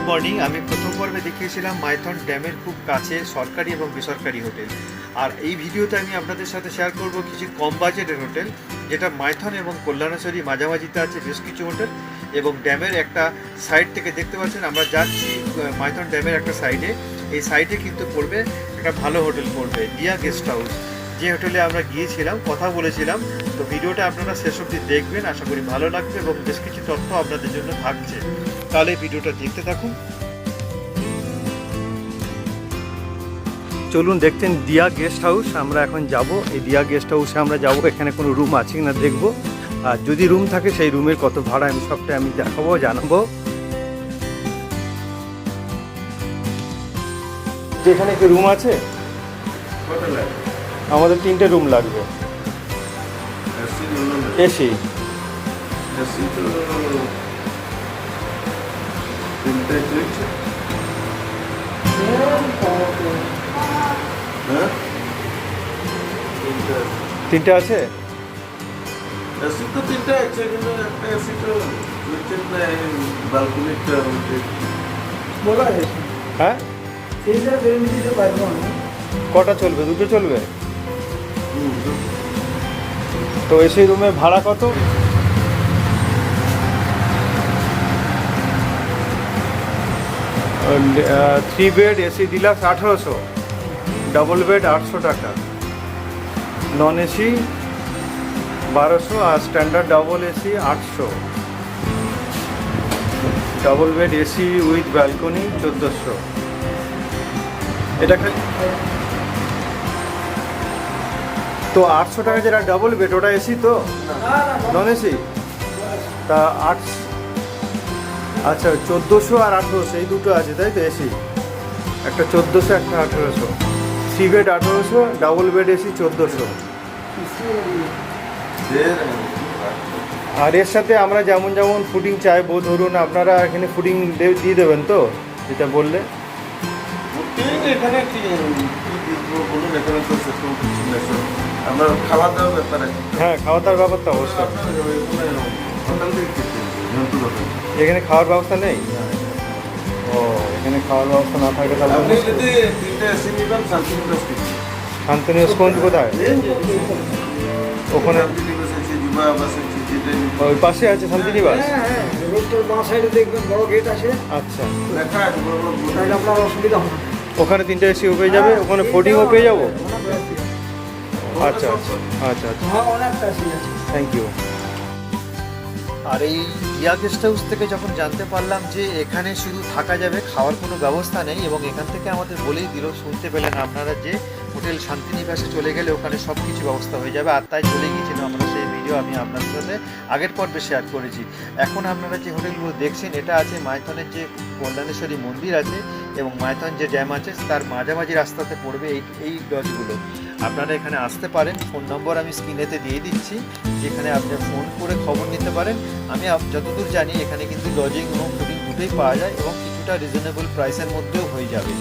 Morning. আমি প্রথম পর্বে দেখিয়েছিলাম মাইথন ড্যামের খুব কাছে সরকারি এবং বেসরকারি হোটেল, আর এই ভিডিওতে আমি আপনাদের সাথে শেয়ার করব কিছু কম বাজেটের হোটেল, যেটা মাইথন এবং কল্যাণেশ্বরী মাঝামাঝিতে আছে বেশ কিছু হোটেল। এবং ড্যামের একটা সাইড থেকে দেখতে পাচ্ছেন আমরা যাচ্ছি মাইথন ড্যামের একটা সাইডে, এই সাইডে কিন্তু পড়বে একটা ভালো হোটেল পড়বে দিয়া গেস্ট হাউস, যে হোটেলে আমরা গিয়েছিলাম, কথা বলেছিলাম। তো ভিডিওটা আপনারা শেষ অবধি দেখবেন, আশা করি ভালো লাগবে এবং বেশ কিছু তথ্য আপনাদের জন্য থাকছে। তাহলে ভিডিওটা দেখতে থাকুন। চলুন, দেখছেন দিয়া গেস্ট হাউস। আমরা এখন যাব এই দিয়া গেস্ট হাউসে, আমরা যাব, এখানে কোনো রুম আছে কিনা দেখবো, আর যদি রুম থাকে সেই রুমের কত ভাড়া আমি সবটাই আমি দেখাবো, জানাবো। যেখানে কি রুম আছে? আমাদের 3টে রুম লাগবে। এসি তিনটে আছে। এসি তো 3টা আছে, কিন্তু একটা এসি তো বালকনিটা বলা আছে। হ্যাঁ, কটা চলবে? 2টো চলবে। তো এসি রুমের ভাড়া কত? Three bed AC deluxe 1800, double bed 800 টাকা, নন এসি 1200, আর standard double AC 800, double bed AC with balcony 1400। এটা খালি তো 800 টাকা, যেটা ডবল বেড ওটা এসি তো নন এসি? তা 8, আচ্ছা 1400 আর 1800 এই দুটো আছে তাই তো? এসি একটা 1400, একটা 1800, three bed 1800, double bed AC 1400। আর এর সাথে আমরা যেমন যেমন ফুডিং চাইবো, ধরুন আপনারা এখানে ফুডিং দিয়ে দেবেন তো, যেটা বললে? এখানে কি বলুন, এখানে তো সেরকম কিছু নেই, আমরা খাওয়া দাওয়ার ব্যাপার আছে। হ্যাঁ, খাওয়া দাওয়ার ব্যাপার তো অবশ্যই। হোটেল থেকে এখানে খাওয়ার ব্যবস্থা নেই? ও, এখানে খাওয়ার ব্যবস্থা না থাকলে তাহলে আপনি যদি 3টা এসি নিবেন শান্তিনিবাস থেকে। শান্তিনিবাস কোথায়? ওখানে ওই পাশে আছে শান্তিনিবাস। আচ্ছা, ওখানে 3টা এসিও পেয়ে যাবে, ওখানে ফুডিংও পেয়ে যাবো। আচ্ছা আচ্ছা আচ্ছা আচ্ছা, থ্যাংক ইউ। আর এই ইয়া গেস্ট হাউস থেকে যখন জানতে পারলাম যে এখানে শুধু থাকা যাবে, খাওয়ার কোনো ব্যবস্থা নেই, এবং এখান থেকে আমাদের বলেই দিল, শুনতে পেলেন আপনারা, যে হোটেল শান্তিনিবাসে চলে গেলে ওখানে সব কিছু ব্যবস্থা হয়ে যাবে। আর তাই চলে গিয়েছিলাম আমরা, সেই ভিডিও আমি আপনাদের সাথে আগের পর্বে শেয়ার করেছি। এখন আপনারা যে হোটেলগুলো দেখছেন, এটা আছে মাইথনের যে কল্যাণেশ্বরী মন্দির আছে এবং মাইথন যে ড্যাম আছে, তার মাঝামাঝি রাস্তাতে পড়বে এই লজগুলো। আপনারা এখানে আসতে পারেন, ফোন নম্বর আমি স্ক্রিনেতে দিয়ে দিচ্ছি, যেখানে আপনি ফোন করে খবর নিতে পারেন। আমি যতদূর জানি এখানে কিন্তু লজিং এবং ফুডিং দুটোই পাওয়া যায় এবং কিছুটা রিজনেবল প্রাইসের মধ্যেও হয়ে যাবে।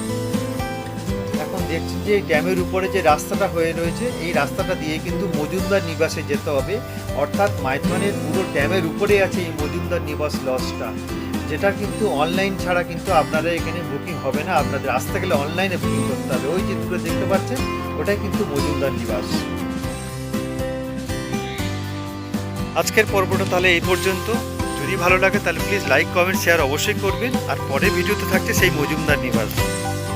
এখন দেখছি যে এই ড্যামের উপরে যে রাস্তাটা হয়ে রয়েছে, এই রাস্তাটা দিয়ে কিন্তু মজুমদার নিবাসে যেতে হবে, অর্থাৎ মাইথনের পুরো ড্যামের উপরে আছে এই মজুমদার নিবাস লজটা, যেটা কিন্তু অনলাইন ছাড়া কিন্তু আপনারা এখানে বুকিং হবে না, আপনাদের আসতে গেলে অনলাইনে বুকিং করতে হবে। ওই যে দূরে দেখতে পাচ্ছেন, ওটাই কিন্তু মজুমদার নিবাস। আজকের পর্বটা তাহলে এই পর্যন্ত। যদি ভালো লাগে তাহলে প্লিজ লাইক, কমেন্ট, শেয়ার অবশ্যই করবেন। আর পরে ভিডিওতে থাকছে সেই মজুমদার নিবাস।